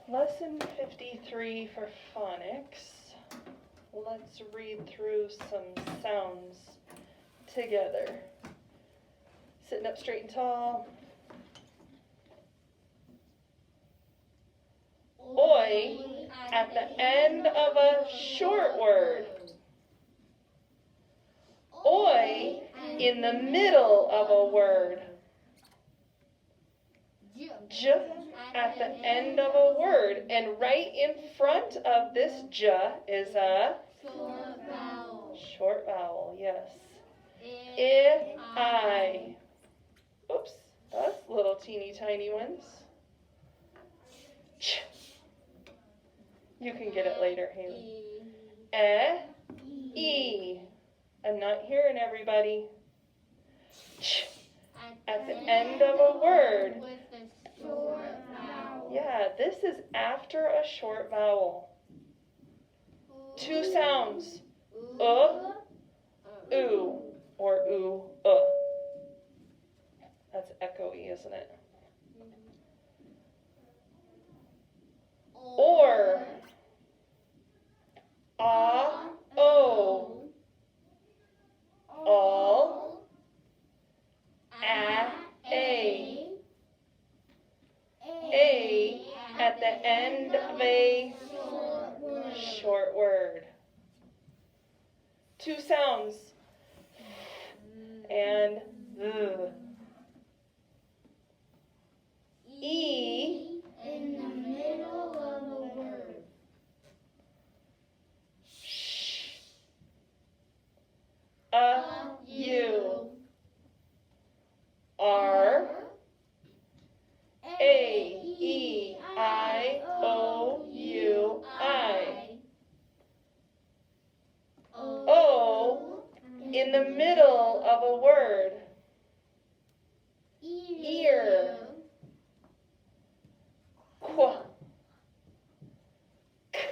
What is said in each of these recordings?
Lesson 53 for phonics. Let's read through some sounds together. Sitting up straight and tall. Oi at the end of a short word. Oi in the middle of a word. J at the end of a word. And right in front of this j is a short vowel. Short vowel, yes. I. Oops, that's little teeny tiny ones. Ch. You can get it later, Haley. E. I'm not hearing everybody. Ch. At the end of a word. With a short vowel. Yeah, this is after a short vowel. Two sounds. Ooh, or ooh, That's echoey, isn't it? Or, o, all, a at the end of a short word. Two sounds. And the. E in the middle of a word. Sh. U. R. A. E. I. O. U. I. O in the middle of a word. Ear. Qu. K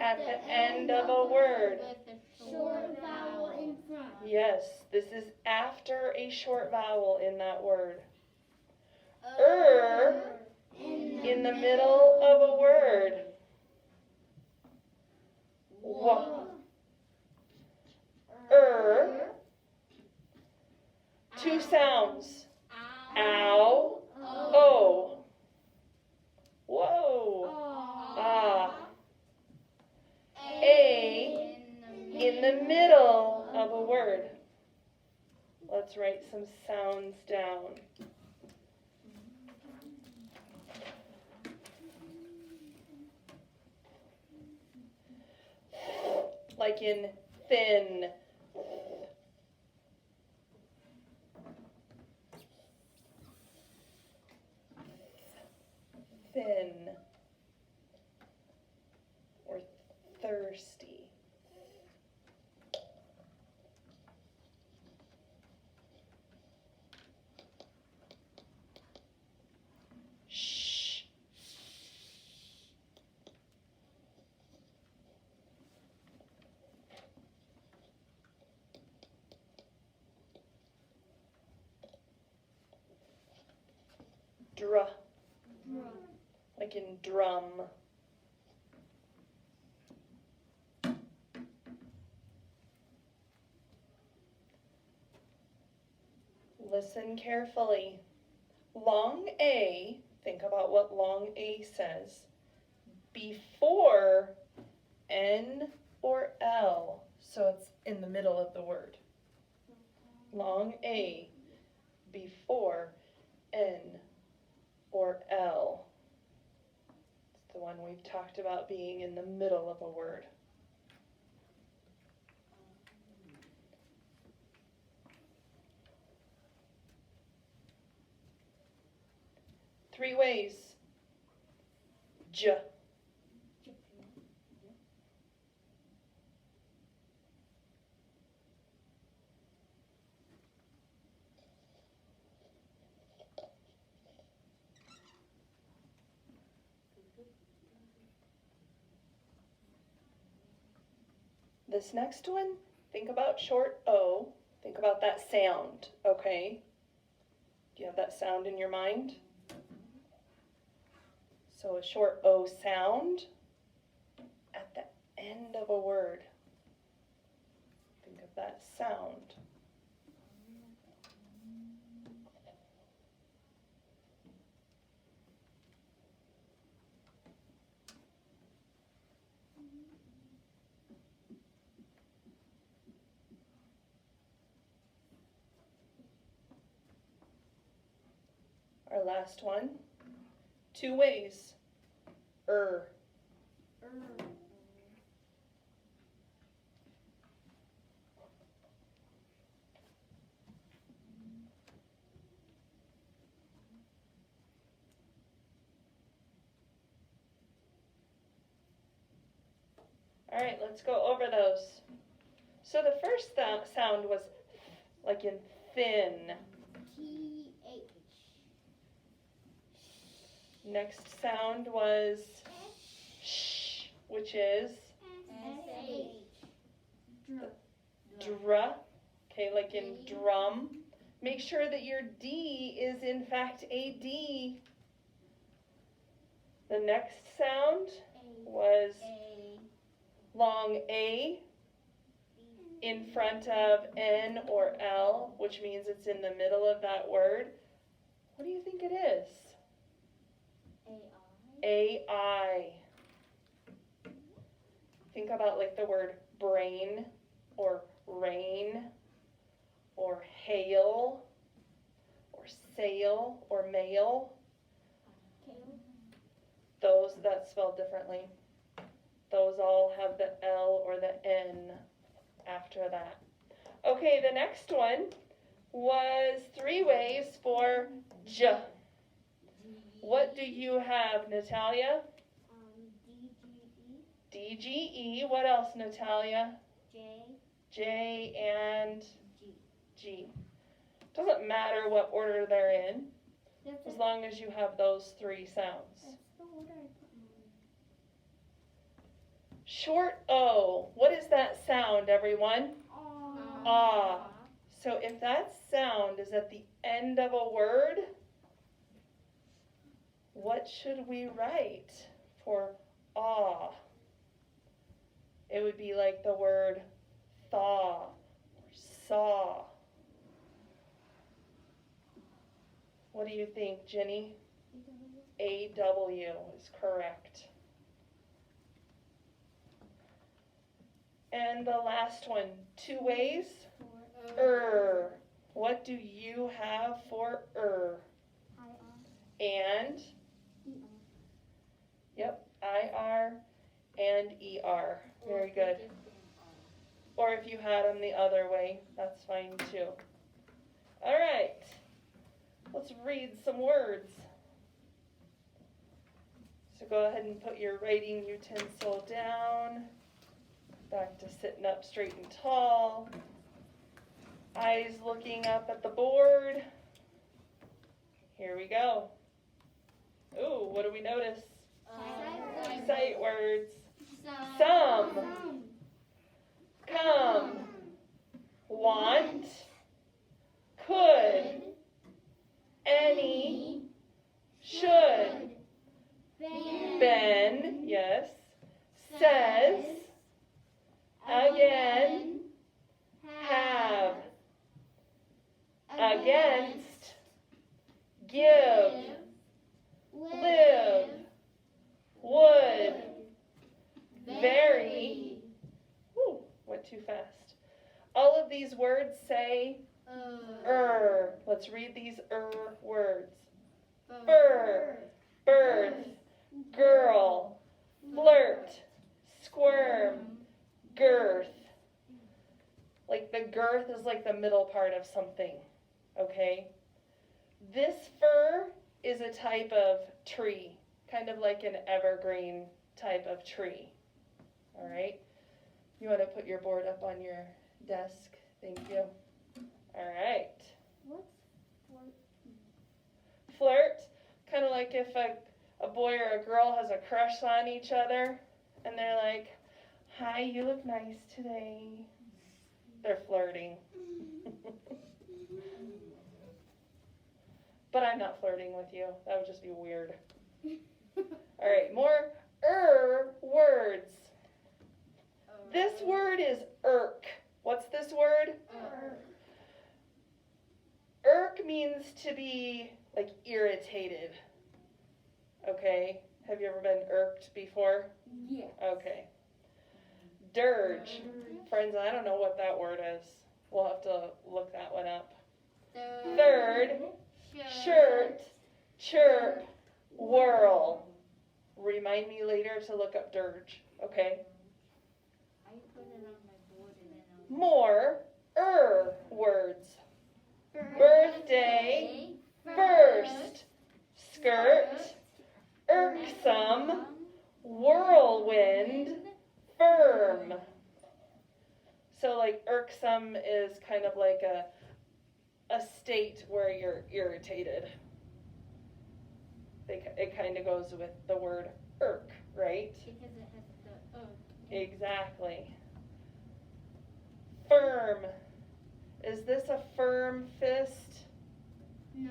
at the end of a word. With a short vowel in front. Yes, this is after a short vowel in that word. In the middle of a word. W. Two sounds. Ow. O. Whoa. Ah. A in the middle of a word. Let's write some sounds down. Like in thin. Thin. Or thirsty. Shh. Dra. Like in drum. Listen carefully. Long A, think about what long A says, before N or L, so it's in the middle of the word. Long A, before N or L. It's the one we've talked about being in the middle of a word. Three ways. J. This next one, think about short O. Think about that sound, okay? Do you have that sound in your mind? So a short O sound at the end of a word. Think of that sound. Our last one, 2 ways. All right, let's go over those. So the first sound was like in thin. TH. Next sound was sh, which is SH. dra. Okay, like in drum. Make sure that your D is in fact a D. The next sound was long A in front of N or L, which means it's in the middle of that word. What do you think it is? AI. Think about like the word brain or rain or hail or sail or mail. Those that's spelled differently. Those all have the L or the N after that. Okay, the next one was 3 ways for J. What do you have, Natalia? DGE. DGE. What else, Natalia? J. J and G. G. Doesn't matter what order they're in, as long as you have those 3 sounds. That's the order I put mine. Short O. What is that sound, everyone? Ah. So if that sound is at the end of a word, what should we write for ah? It would be like the word thaw or saw. What do you think, Jenny? AW is correct. And the last one, 2 ways. What do you have for And? Yep, IR and ER. Very good. Or if you had them the other way, that's fine too. All right, let's read some words. So go ahead and put your writing utensil down. Back to sitting up straight and tall. Eyes looking up at the board. Here we go. Ooh, what do we notice? Sight words. Some. Come. Want. Could. Any. Should. Been. Yes. Says. Again. Have. Against. Give. Live. Would. Very. Whew, went too fast. All of these words say Let's read these words. Fur. Birth. Girl. Flirt. Squirm. Girth. Like the girth is like the middle part of something. Okay? This fir is a type of tree, kind of like an evergreen type of tree. All right? You want to put your board up on your desk? Thank you. All right. What's Flirt, kind of like if a boy or a girl has a crush on each other, and they're like, "Hi, you look nice today." They're flirting. But I'm not flirting with you. That would just be weird. All right, more words. This word is irk. What's this word? Irk means to be like irritated. Okay? Have you ever been irked before? Yeah. Okay. Dirge. Friends, I don't know what that word is. We'll have to look that one up. Third, shirt, chirp, whirl. Remind me later to look up dirge, okay? I put it on my board and then More words. Birthday, first, skirt, irksome, whirlwind, firm. So like irksome is kind of like a state where you're irritated. It kind of goes with the word irk, right? because it has the Exactly. Firm. Is this a firm fist? No.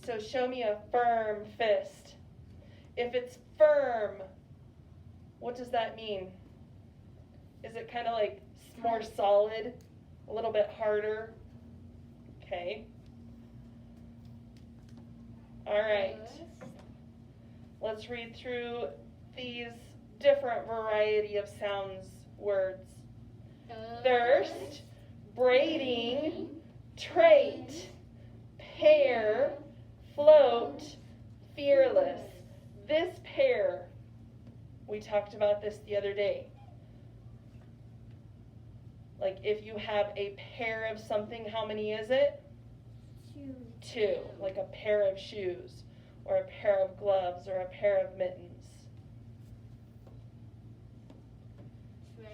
So show me a firm fist. If it's firm, what does that mean? Is it kind of like more solid, a little bit harder? Okay. All right. Let's read through these different variety of sounds words. Thirst, braiding, trait, pair, float, fearless. This pair, we talked about this the other day. Like if you have a pair of something, how many is it? Two. Like a pair of shoes, or a pair of gloves, or a pair of mittens.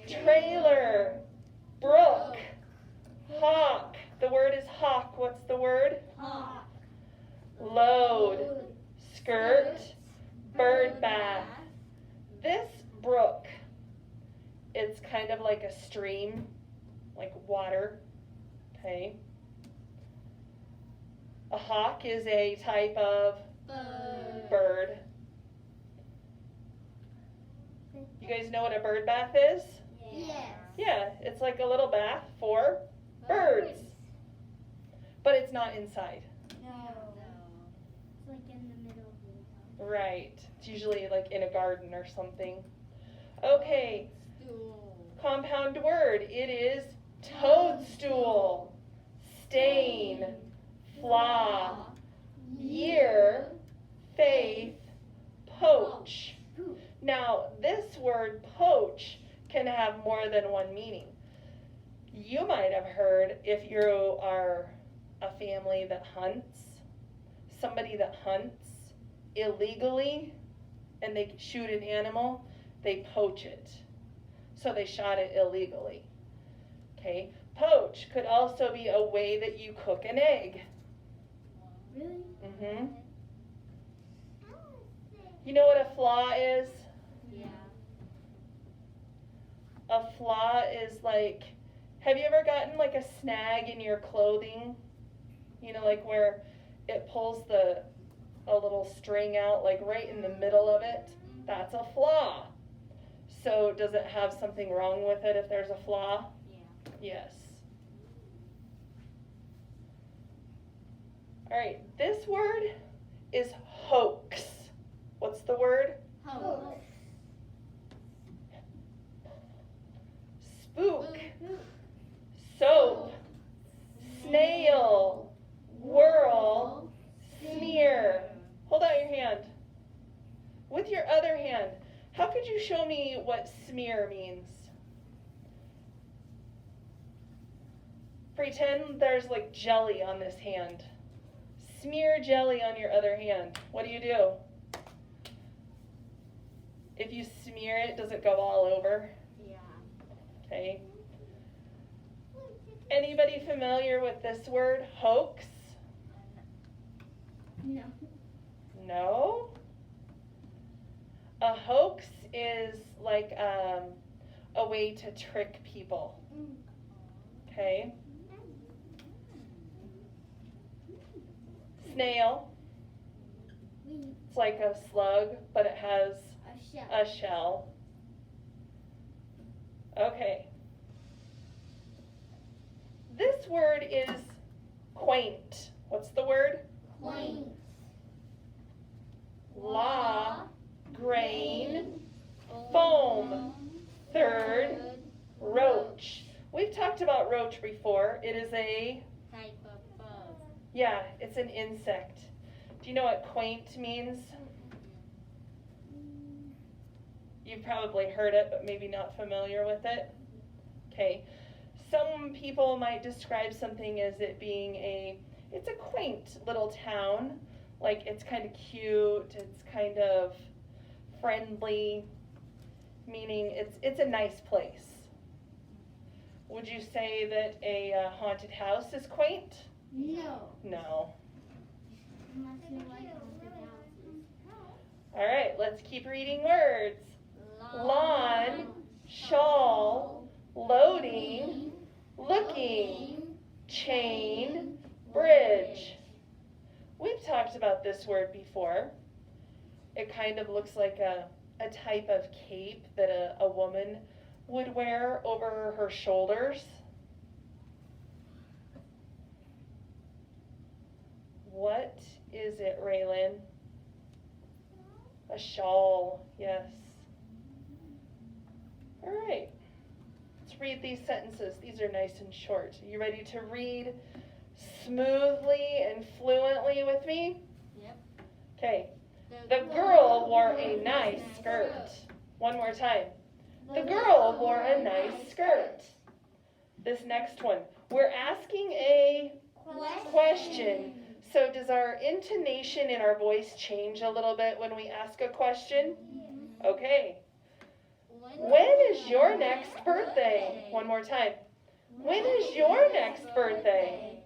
Trailer, brook, hawk. The word is hawk. What's the word? Hawk. Load, skirt, bird bath. This brook, it's kind of like a stream, like water, okay? A hawk is a type of bird. You guys know what a bird bath is? Yes. Yeah, it's like a little bath for birds. But it's not inside. No. It's like in the middle of the house. Right. It's usually like in a garden or something. Okay. Compound word. It is toadstool, stain, flaw, year, faith, poach. Now, this word poach can have more than one meaning. You might have heard, if you are a family that hunts, somebody that hunts illegally and they shoot an animal, they poach it. So they shot it illegally. Okay? Poach could also be a way that you cook an egg. Really? Mm-hmm. You know what a flaw is? Yeah. A flaw is like, have you ever gotten like a snag in your clothing? You know, like where it pulls a little string out, like right in the middle of it? That's a flaw. So does it have something wrong with it if there's a flaw? Yeah. Yes. All right, this word is hoax. What's the word? Hoax. Spook, soap, snail, whirl, smear. Hold out your hand. With your other hand, how could you show me what smear means? Pretend there's like jelly on this hand. Smear jelly on your other hand. What do? If you smear it, does it go all over? Yeah. Okay. Anybody familiar with this word, hoax? No. No? A hoax is like a way to trick people. Okay? Snail. It's like a slug, but it has A shell. a shell. Okay. This word is quaint. What's the word? Quaint. La, grain, foam. Third, roach. We've talked about roach before. It is a, Type of bug. yeah, it's an insect. Do you know what quaint means? You've probably heard it, but maybe not familiar with it. Okay. Some people might describe something as it being it's a quaint little town. Like it's kind of cute, it's kind of friendly, meaning it's a nice place. Would you say that a haunted house is quaint? No. No. Unless you like haunted houses. All right, let's keep reading words. Lawn, shawl, loading, looking, chain, bridge. We've talked about this word before. It kind of looks like a type of cape that a woman would wear over her shoulders. What is it, Raylan? A shawl, yes. All right, let's read these sentences. These are nice and short. Are you ready to read smoothly and fluently with me? Yep. Okay. The girl wore a nice skirt. One more time. The girl wore a nice skirt. This next one. We're asking a question. So does our intonation in our voice change a little bit when we ask a question? Okay. When is your next birthday? One more time. When is your next birthday?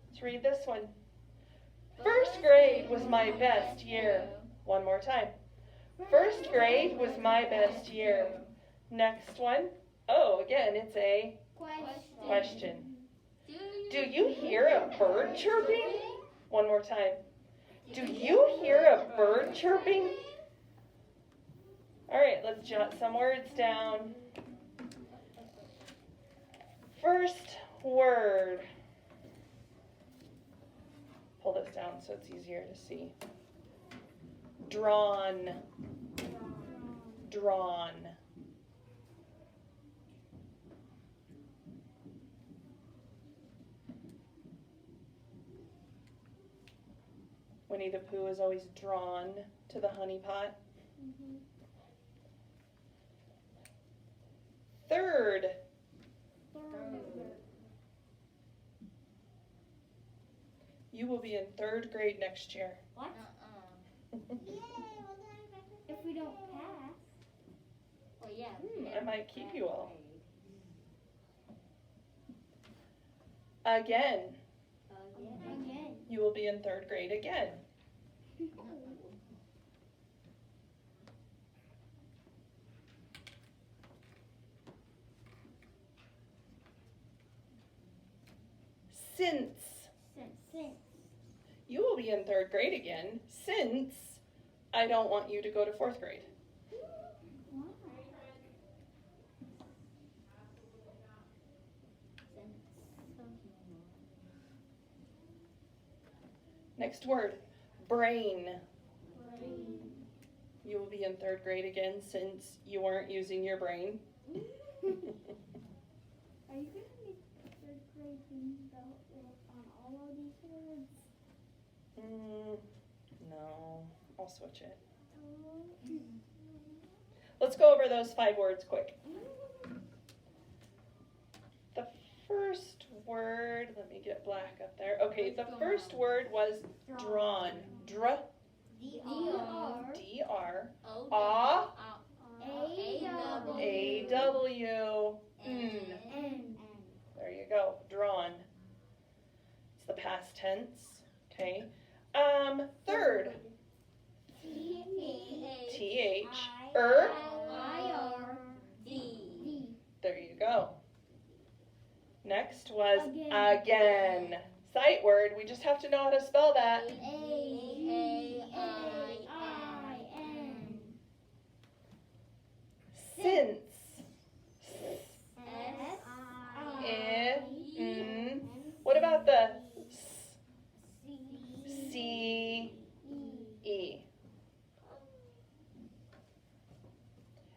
Let's read this one. First grade was my best year. One more time. First grade was my best year. Next one. Oh, again, it's a question. Do you hear a bird chirping? One more time. Do you hear a bird chirping? All right, let's jot some words down. First word. Pull this down so it's easier to see. Drawn. Drawn. Winnie the Pooh is always drawn to the honey pot. Third. You will be in third grade next year. What? If we don't pass. Well, yeah. I might keep you all. Again. Again. You will be in third grade again. Since. You will be in third grade again since I don't want you to go to fourth grade. Next word, brain. You will be in third grade again since you weren't using your brain. Are you going to make third grade on all of these words? No, I'll switch it. Let's go over those 5 words quick. The first word, let me get black up there. Okay, the first word was drawn. Dr. D-R. A-W. N. There you go, drawn. It's the past tense, okay. Third. T-H. There you go. Next was again. Sight word, we just have to know how to spell that. A-G-A-I-N. Since. S-I-N. What about the C. C-E?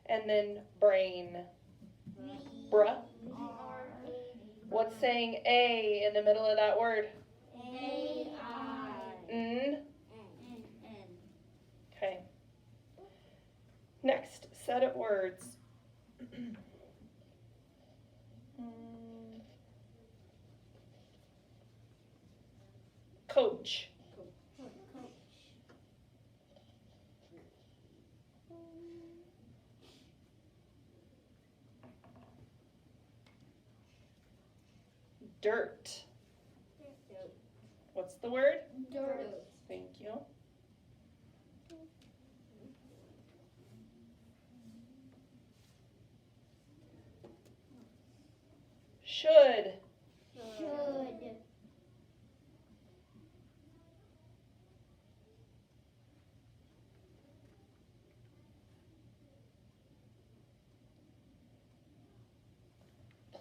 And then brain. Bruh. What's saying A in the middle of that word? N. Okay. Next set of words. Coach. Dirt. What's the word? Dirt. Thank you. Should. Should.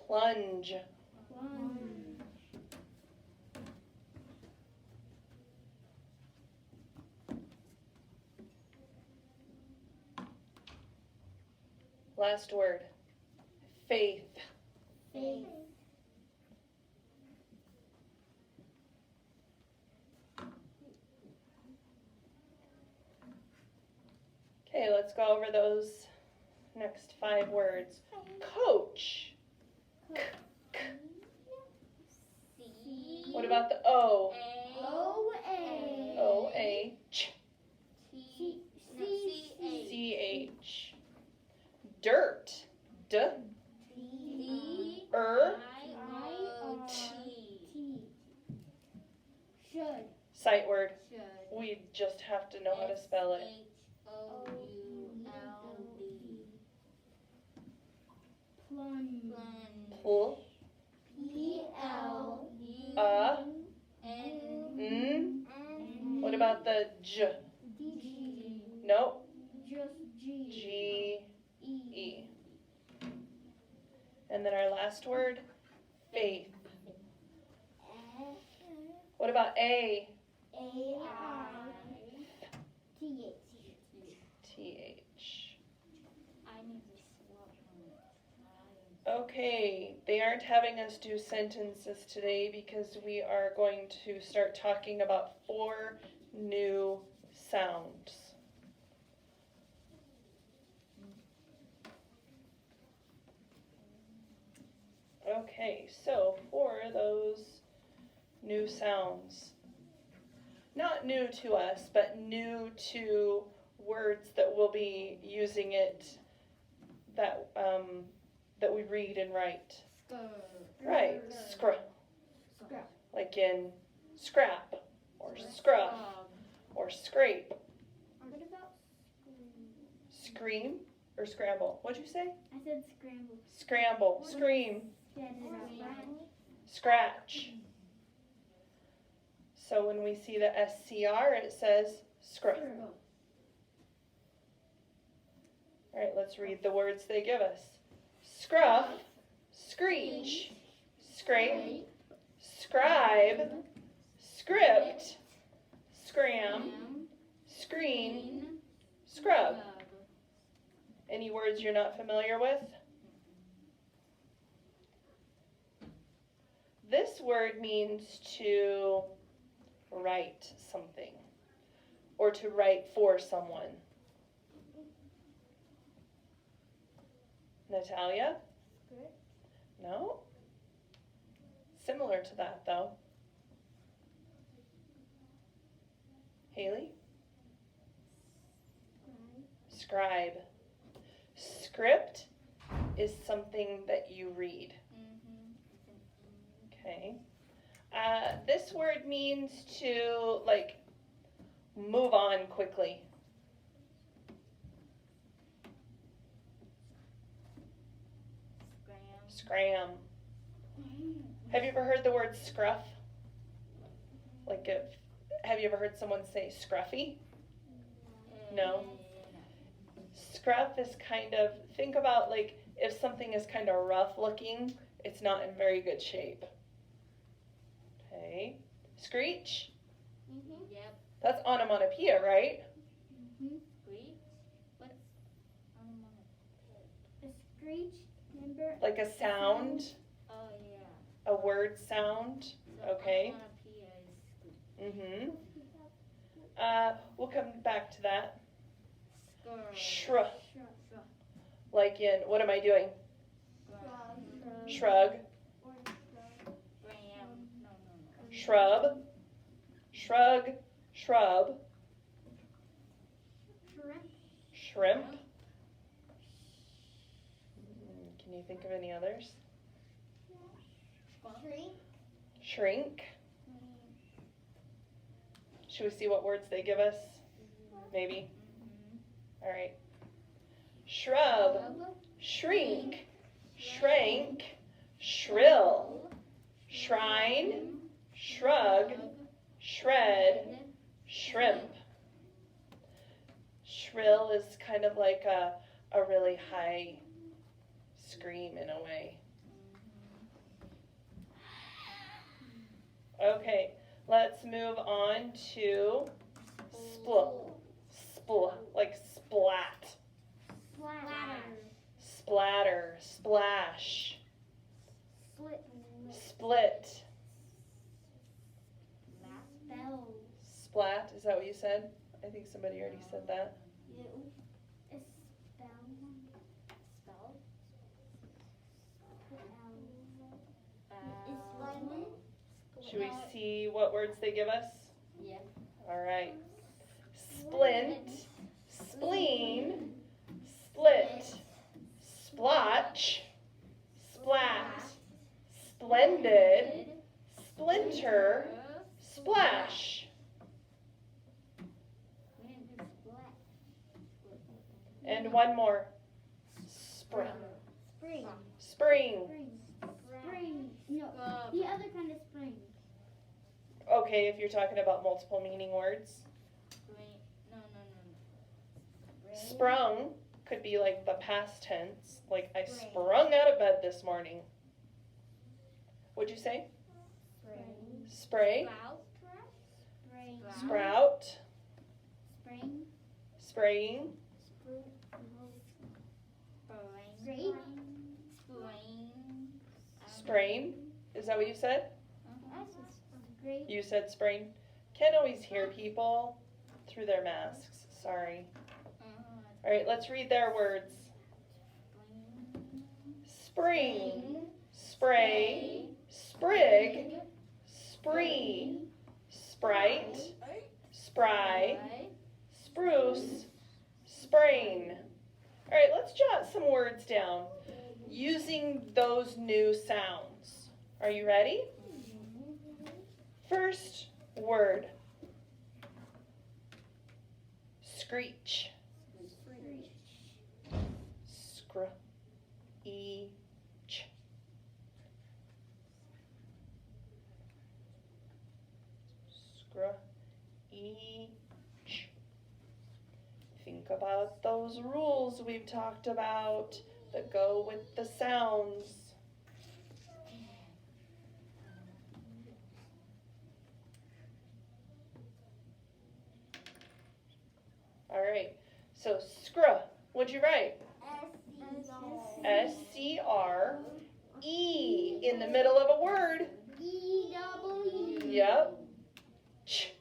Plunge. Plunge. Last word. Faith. Faith. Okay, let's go over those next 5 words. Coach. C. What about the O? O-A. O-A-Ch. C-H. Dirt. D. Er. I-O-T. Should. Sight word. We just have to know how to spell it. Plunge. Pl. P-L-U-N. What about the J? G. Nope. Just G. G-E. And then our last word, faith. What about A? A-I-T-H. T-H. I need to swap Okay, they aren't having us do sentences today because we are going to start talking about 4 new sounds. Okay, so for those new sounds, not new to us, but new to words that we'll be using it, that that we read and write. Right, like in scrap, or scruff, or scrape. What about Scream or scramble? What'd you say? I said scramble. Scramble, scream, Stand it up. scratch. So when we see the SCR, it says scruff. All right, let's read the words they give us. Scruff, screech, scrape, scribe, script, scram, screen, scrub. Any words you're not familiar with? This word means to write something or to write for someone. Natalia? No? Similar to that though. Haley? Scribe. Script is something that you read. Okay. This word means to, like, move on quickly. Scram. Have you ever heard the word scruff? Like Have you ever heard someone say scruffy? No. Scruff is kind of, think about like if something is kind of rough looking, it's not in very good shape. Okay. Screech? Yep. That's onomatopoeia, right? Screech. What's A screech, remember? Like a sound, Oh yeah. a word sound. So Okay. onomatopoeia is screech. We'll come back to that. Skrr. Like in, what am I doing? Shrug. Shrug. Or No. Shrub. Shrug. Shrub. Shrimp. Can you think of any others? Shrink. Should we see what words they give us? Maybe. All right. Shrub. Shrink. Shrank. Shrill. Shrine. Shrug. Shred. Shrimp. Shrill is kind of like a really high scream in a way. Okay, let's move on to like splat. Splatter. Splash. Split. Splat, is that what you said? I think somebody already said that. Should we see what words they give us? Yeah. All right. Splint, spleen, split, splotch, splat, splendid, splinter, splash. And one more. Spring. No, the other kind of spring. Okay, if you're talking about multiple meaning words. No. Sprung could be like the past tense, like I sprung out of bed this morning. What'd you say? Spray. Sprout. Spraying. Sprain. Is that what you said? You said sprain. Can't always hear people through their masks. Sorry. All right, let's read their words. Spring, spray, sprig, spree, sprite, spry, spruce, sprain. All right, let's jot some words down using those new sounds. Are you ready? First word. Screech. Screech. Screech. Think about those rules we've talked about that go with the sounds. All right, so scruh, what'd you write? S-C-R-E in the middle of a word. E-W. Yep. Ch.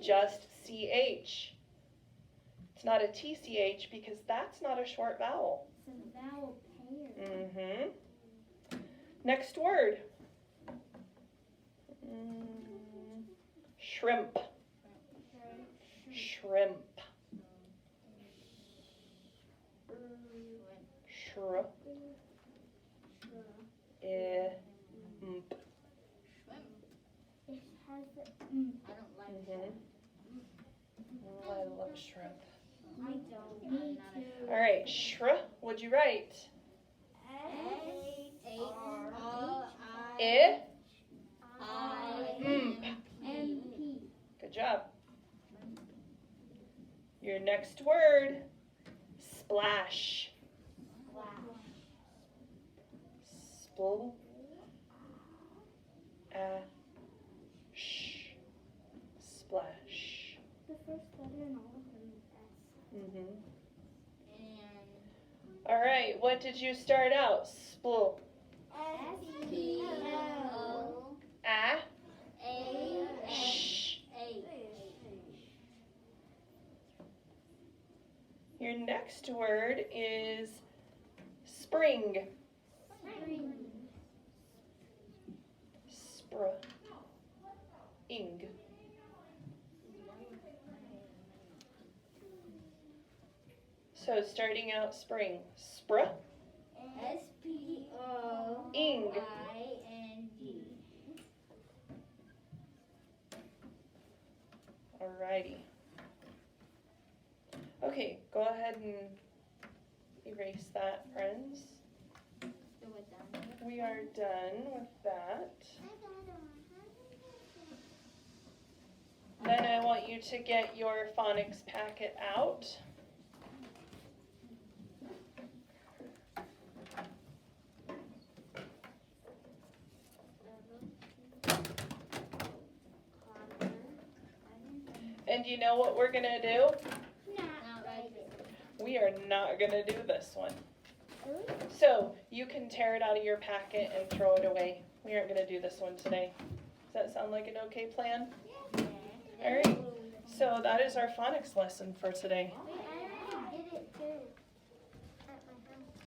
Just C-H. It's not a T-C-H because that's not a short vowel. It's a vowel pair. Next word. Shrimp. Shrimp. Shrimp. It has the I don't like I love shrimp. I don't. Me too. All right, shrimp. What'd you write? S-H-R-I-M-P. job. Your next word, splash. Spl. Sh. Splash. The first letter in all of them is S. Mm-hmm. And All right, what did you start out? Spl. S-P-L. A. A. Sh. A. Your next word is spring. Spr. Ing. So starting out spring. Spr. S-P-O. Ing. I-N-G. Alrighty. Okay, go ahead and erase that, friends. So we're done. We are done with that. Then I want you to get your phonics packet out. And you know what we're gonna do? Not like it. We are not gonna do this one. So you can tear it out of your packet and throw it away. We aren't gonna do this one today. Does that sound like an okay plan? Yeah. All right. So that is our phonics lesson for today. Wait, I already did it too.